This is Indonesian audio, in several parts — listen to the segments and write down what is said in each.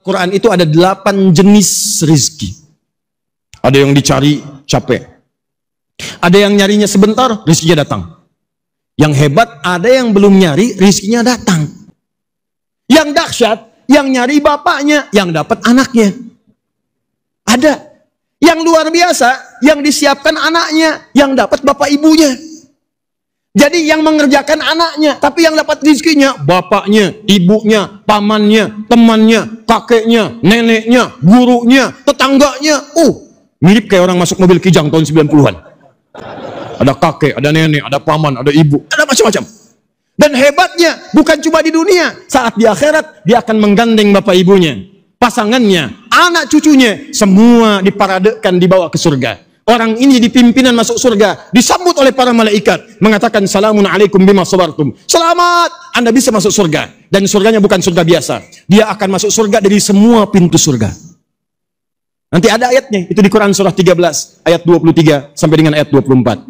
Quran itu ada 8 jenis rizki. Ada yang dicari capek, ada yang nyarinya sebentar, rizkinya datang. Yang hebat, ada yang belum nyari, rizkinya datang. Yang dahsyat, yang nyari bapaknya, yang dapat anaknya. Ada. Yang luar biasa, yang disiapkan anaknya, yang dapat bapak ibunya. Jadi yang mengerjakan anaknya, tapi yang dapat rizkinya bapaknya, ibunya, pamannya, temannya, kakeknya, neneknya, gurunya, tetangganya. Mirip kayak orang masuk mobil Kijang tahun 90-an. Ada kakek, ada nenek, ada paman, ada ibu, ada macam-macam. Dan hebatnya bukan cuma di dunia, saat di akhirat dia akan menggandeng bapak ibunya, pasangannya, anak cucunya, semua diparadekan dibawa ke surga. Orang ini di pimpinan masuk surga, disambut oleh para malaikat, mengatakan salamun alaikum bima sabartum. Selamat, Anda bisa masuk surga. Dan surganya bukan surga biasa. Dia akan masuk surga dari semua pintu surga. Nanti ada ayatnya, itu di Quran surah 13 ayat 23 sampai dengan ayat 24.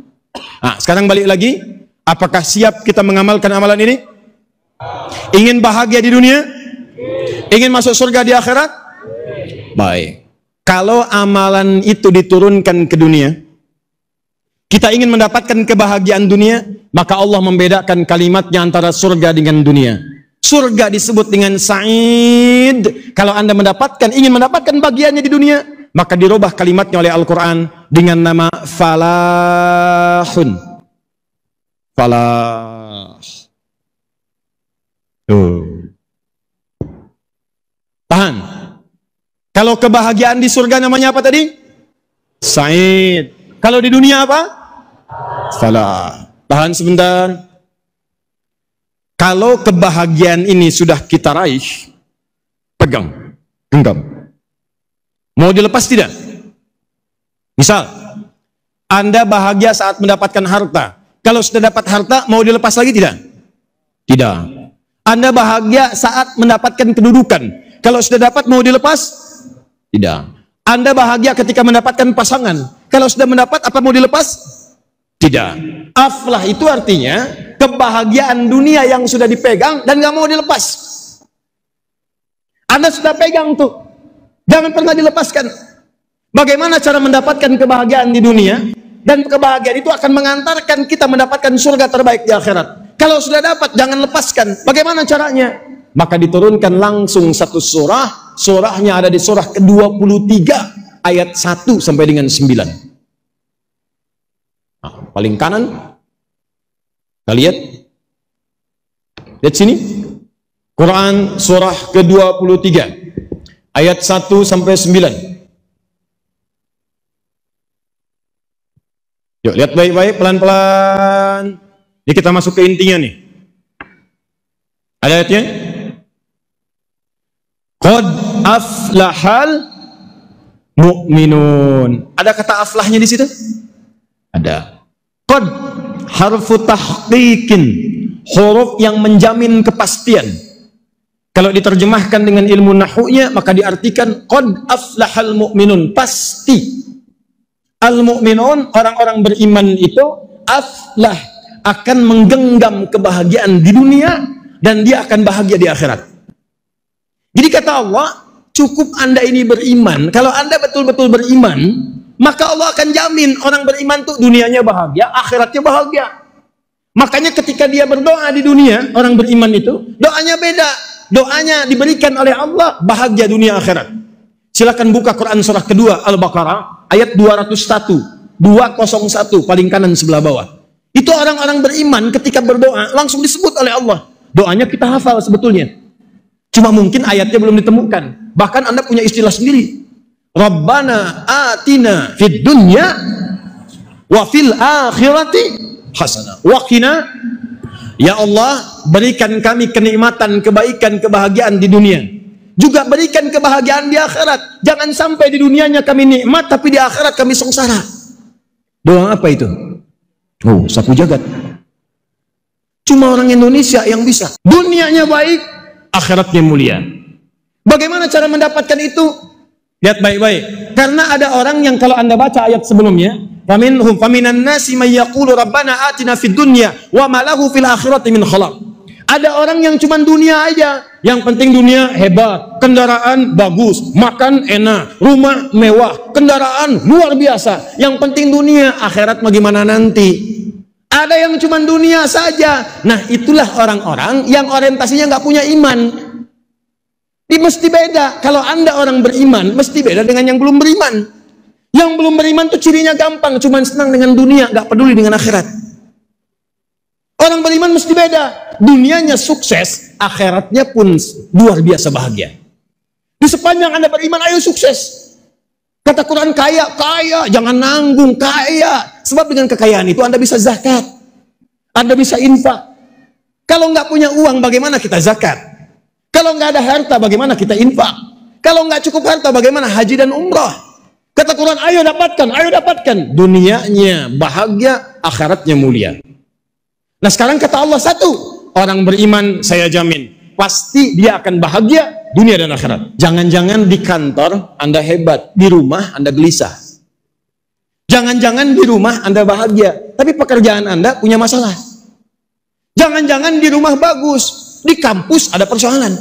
Nah, sekarang balik lagi, apakah siap kita mengamalkan amalan ini? Ingin bahagia di dunia? Ingin masuk surga di akhirat? Baik. Kalau amalan itu diturunkan ke dunia, kita ingin mendapatkan kebahagiaan dunia, maka Allah membedakan kalimatnya antara surga dengan dunia. Surga disebut dengan sa'id. Kalau Anda ingin mendapatkan bagiannya di dunia, maka dirubah kalimatnya oleh Al-Quran dengan nama falahun. Falah. Tahan. Kalau kebahagiaan di surga namanya apa tadi? Sa'id. Kalau di dunia apa? Falah. Tahan sebentar. Kalau kebahagiaan ini sudah kita raih, pegang, genggam. Mau dilepas tidak? Misal, Anda bahagia saat mendapatkan harta. Kalau sudah dapat harta, mau dilepas lagi tidak? Tidak. Anda bahagia saat mendapatkan kedudukan. Kalau sudah dapat, mau dilepas? Tidak. Anda bahagia ketika mendapatkan pasangan. Kalau sudah mendapat, apa mau dilepas? Tidak. Aflah itu artinya kebahagiaan dunia yang sudah dipegang dan nggak mau dilepas. Anda sudah pegang tuh, jangan pernah dilepaskan. Bagaimana cara mendapatkan kebahagiaan di dunia? Dan kebahagiaan itu akan mengantarkan kita mendapatkan surga terbaik di akhirat. Kalau sudah dapat, jangan lepaskan. Bagaimana caranya? Maka diturunkan langsung satu surah. Surahnya ada di surah ke-23 ayat 1 sampai dengan 9. Nah, paling kanan kita lihat sini, Quran surah ke-23 ayat 1 sampai 9. Yuk lihat baik-baik, pelan-pelan. Ini kita masuk ke intinya nih. Ada ayatnya? Qad aflahal mu'minun. Ada kata aflahnya di situ? Ada. Qad harfu tahqiqin, huruf yang menjamin kepastian. Kalau diterjemahkan dengan ilmu nahwunya, maka diartikan qad aflahal mu'minun, pasti. Al-mu'minun, orang-orang beriman itu aflah, akan menggenggam kebahagiaan di dunia dan dia akan bahagia di akhirat. Jadi kata Allah, cukup Anda ini beriman. Kalau Anda betul-betul beriman, maka Allah akan jamin orang beriman tuh dunianya bahagia, akhiratnya bahagia. Makanya ketika dia berdoa di dunia, orang beriman itu doanya beda. Doanya diberikan oleh Allah bahagia dunia akhirat. Silakan buka Quran surah kedua Al-Baqarah ayat 201, 201 paling kanan sebelah bawah. Itu orang-orang beriman ketika berdoa langsung disebut oleh Allah. Doanya kita hafal sebetulnya. Cuma mungkin ayatnya belum ditemukan. Bahkan Anda punya istilah sendiri. Rabbana atina fid dunya wa fil akhirati hasanah wa qina. Ya Allah, berikan kami kenikmatan, kebaikan, kebahagiaan di dunia. Juga berikan kebahagiaan di akhirat. Jangan sampai di dunianya kami nikmat, tapi di akhirat kami sengsara. Doa apa itu? Oh, sapu jagat. Cuma orang Indonesia yang bisa. Dunianya baik, akhiratnya mulia. Bagaimana cara mendapatkan itu? Lihat baik-baik. Karena ada orang yang kalau Anda baca ayat sebelumnya, faminan nasi may yaqulu rabbana atina fid dunya wa ma lahu fil akhirati min khalaq. Ada orang yang cuma dunia aja, yang penting dunia hebat, kendaraan bagus, makan enak, rumah mewah, kendaraan luar biasa. Yang penting dunia, akhirat bagaimana nanti? Ada yang cuma dunia saja. Nah, itulah orang-orang yang orientasinya nggak punya iman. Ini mesti beda. Kalau Anda orang beriman, mesti beda dengan yang belum beriman. Yang belum beriman tuh cirinya gampang, cuma senang dengan dunia, nggak peduli dengan akhirat. Orang beriman mesti beda. Dunianya sukses, akhiratnya pun luar biasa bahagia. Di sepanjang Anda beriman, ayo sukses. Kata Quran, kaya, jangan nanggung, kaya. Sebab dengan kekayaan itu Anda bisa zakat. Anda bisa infak. Kalau nggak punya uang, bagaimana kita zakat? Kalau nggak ada harta, bagaimana kita infak? Kalau nggak cukup harta, bagaimana haji dan umrah? Kata Quran, ayo dapatkan. Dunianya bahagia, akhiratnya mulia. Nah, sekarang kata Allah satu, orang beriman saya jamin pasti dia akan bahagia dunia dan akhirat. Jangan-jangan di kantor Anda hebat, di rumah Anda gelisah. Jangan-jangan di rumah Anda bahagia, tapi pekerjaan Anda punya masalah. Jangan-jangan di rumah bagus, di kampus ada persoalan.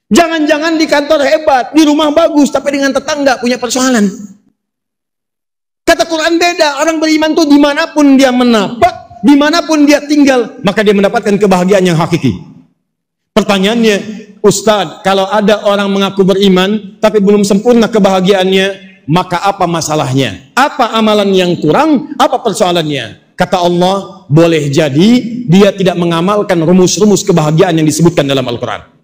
Jangan-jangan di kantor hebat, di rumah bagus, tapi dengan tetangga punya persoalan. Kata Quran beda, orang beriman tuh dimanapun dia menapak, dimanapun dia tinggal, maka dia mendapatkan kebahagiaan yang hakiki. Pertanyaannya, Ustadz, kalau ada orang mengaku beriman tapi belum sempurna kebahagiaannya, maka apa masalahnya? Apa amalan yang kurang? Apa persoalannya? Kata Allah, boleh jadi dia tidak mengamalkan rumus-rumus kebahagiaan yang disebutkan dalam Al-Quran.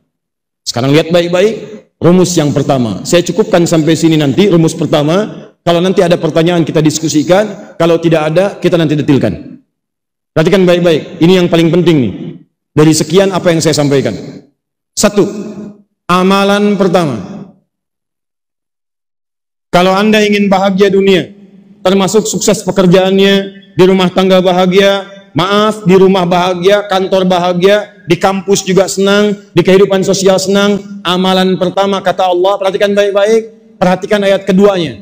Sekarang lihat baik-baik, rumus yang pertama. Saya cukupkan sampai sini nanti, rumus pertama. Kalau nanti ada pertanyaan kita diskusikan, kalau tidak ada kita nanti detilkan. Perhatikan baik-baik, ini yang paling penting nih. Dari sekian apa yang saya sampaikan. Satu, amalan pertama. Kalau Anda ingin bahagia dunia, termasuk sukses pekerjaannya, di rumah tangga bahagia, maaf, di rumah bahagia, kantor bahagia, di kampus juga senang, di kehidupan sosial senang, amalan pertama kata Allah, perhatikan baik-baik, perhatikan ayat keduanya.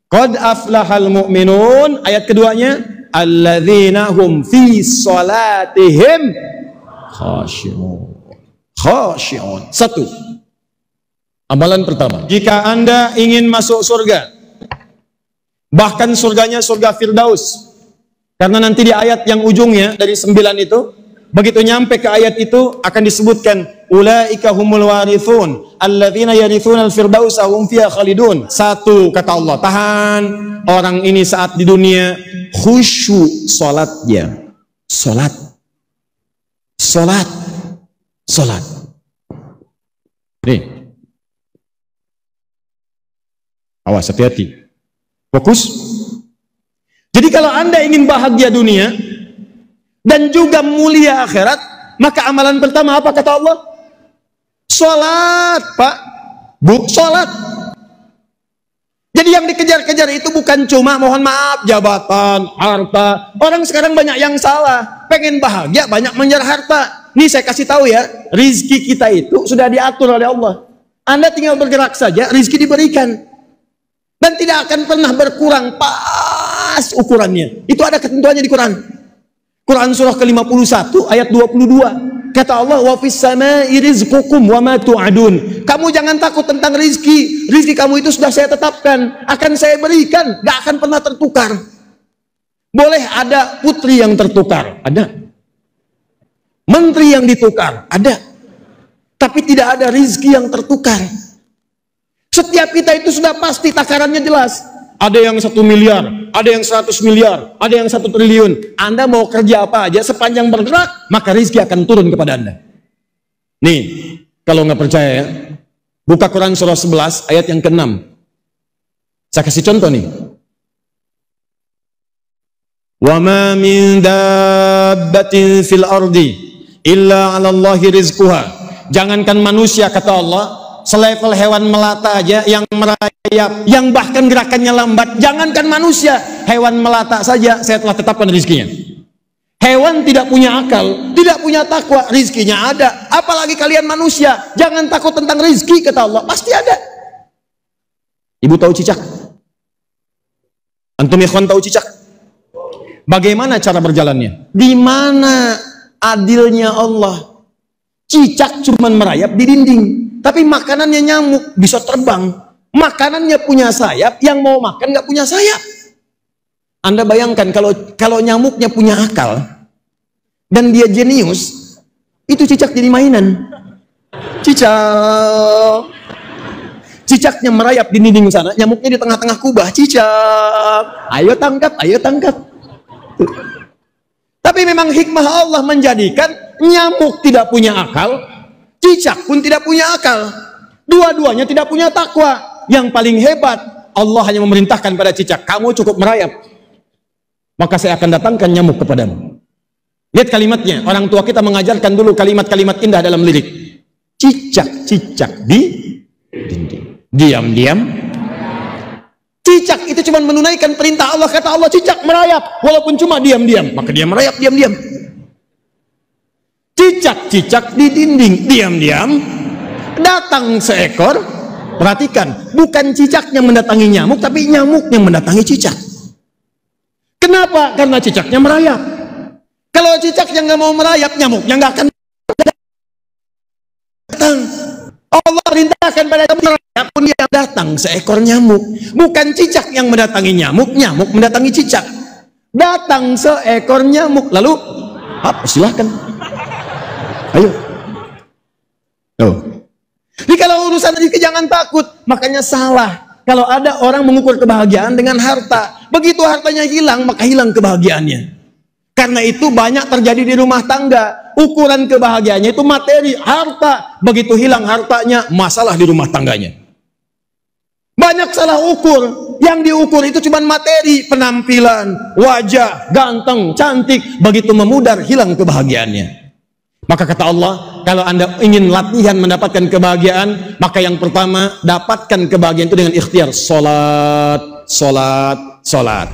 Qad aflahal mu'minun, ayat keduanya, alladzina hum fi salatihim khashi'un. Satu, amalan pertama, jika Anda ingin masuk surga, bahkan surganya surga Firdaus, karena nanti di ayat yang ujungnya dari 9 itu, begitu nyampe ke ayat itu akan disebutkan ulaika humul warithun alladzina yarithuna al-firdausa hum fiha khalidun. Satu, kata Allah, tahan, orang ini saat di dunia khusyuk salatnya. Salat. Nih. Awas, hati-hati. Fokus. Jadi kalau Anda ingin bahagia dunia dan juga mulia akhirat, maka amalan pertama apa kata Allah? Salat, Pak. Bu, salat. Jadi yang dikejar-kejar itu bukan cuma, mohon maaf, jabatan, harta. Orang sekarang banyak yang salah. Pengen bahagia, banyak mengejar harta. Nih saya kasih tahu ya, rizki kita itu sudah diatur oleh Allah. Anda tinggal bergerak saja, rizki diberikan. Dan tidak akan pernah berkurang, pas ukurannya. Itu ada ketentuannya di Quran. Quran surah ke-51 ayat 22. Kata Allah, wa fis samai rizqukum wa ma tu'adun. Kamu jangan takut tentang rizki. Rizki kamu itu sudah saya tetapkan, akan saya berikan, gak akan pernah tertukar. Boleh ada putri yang tertukar, ada. Menteri yang ditukar, ada. Tapi tidak ada rizki yang tertukar. Setiap kita itu sudah pasti takarannya jelas. Ada yang 1 miliar, ada yang 100 miliar, ada yang 1 triliun. Anda mau kerja apa aja, sepanjang bergerak, maka rizki akan turun kepada Anda. Nih, kalau nggak percaya ya, buka Quran surah 11 ayat yang ke-6. Saya kasih contoh nih. Wa ma min dabbatin fil ardi illa 'ala Allahi rizquha. Jangankan manusia, kata Allah, selevel hewan melata aja yang merayap, yang bahkan gerakannya lambat. Jangankan manusia, hewan melata saja saya telah tetapkan rizkinya. Hewan tidak punya akal, tidak punya takwa, rizkinya ada. Apalagi kalian manusia, jangan takut tentang rizki, kata Allah, pasti ada. Ibu tahu cicak? Antum ikhwan tahu cicak? Bagaimana cara berjalannya? Di mana adilnya Allah? Cicak cuman merayap di dinding, tapi makanannya nyamuk, bisa terbang. Makanannya punya sayap, yang mau makan nggak punya sayap. Anda bayangkan kalau nyamuknya punya akal dan dia jenius, itu cicak jadi mainan. Cicak, cicaknya merayap di dinding sana, nyamuknya di tengah-tengah kubah. Cicak, ayo tangkap, ayo tangkap. Tapi memang hikmah Allah menjadikan nyamuk tidak punya akal, cicak pun tidak punya akal. Dua-duanya tidak punya takwa. Yang paling hebat, Allah hanya memerintahkan pada cicak, kamu cukup merayap, maka saya akan datangkan nyamuk kepadamu. Lihat kalimatnya, orang tua kita mengajarkan dulu kalimat-kalimat indah dalam lirik. Cicak-cicak di dinding, diam-diam. Cicak itu cuma menunaikan perintah Allah. Kata Allah, cicak merayap, walaupun cuma diam-diam, maka dia merayap diam-diam. Cicak-cicak di dinding, diam-diam. Datang seekor, perhatikan, bukan cicak yang mendatangi nyamuk, tapi nyamuk yang mendatangi cicak. Kenapa? Karena cicaknya merayap. Kalau cicak yang nggak mau merayap, nyamuknya nggak akan datang. Allah perintahkan pada merayap pun dia datang seekor nyamuk. Bukan cicak yang mendatangi nyamuk, nyamuk mendatangi cicak. Datang seekor nyamuk, lalu silahkan. Ayo. Tuh. Jadi kalau urusan rezeki jangan takut. Makanya salah kalau ada orang mengukur kebahagiaan dengan harta. Begitu hartanya hilang, maka hilang kebahagiaannya. Karena itu banyak terjadi di rumah tangga. Ukuran kebahagiaannya itu materi, harta. Begitu hilang hartanya, masalah di rumah tangganya. Banyak salah ukur. Yang diukur itu cuma materi, penampilan, wajah, ganteng, cantik. Begitu memudar, hilang kebahagiaannya. Maka kata Allah, kalau Anda ingin latihan mendapatkan kebahagiaan, maka yang pertama, dapatkan kebahagiaan itu dengan ikhtiar. Salat, salat, salat.